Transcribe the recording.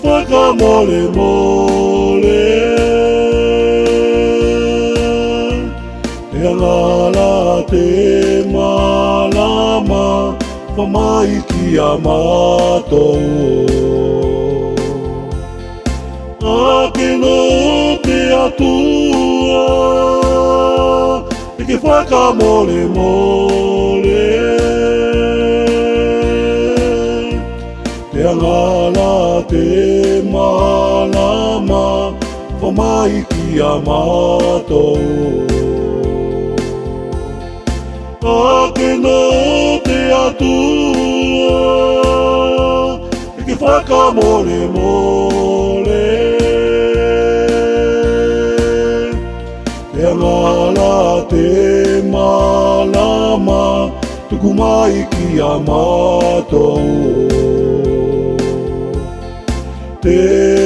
whakamole mole e ngala te malama whamaiki a mātou ake no te atua e ke whakamole mole te ngala te malama whamaiki a mātou ake no te atua e ke whakamole mole te ngala te malama tuku mai ki a mātou te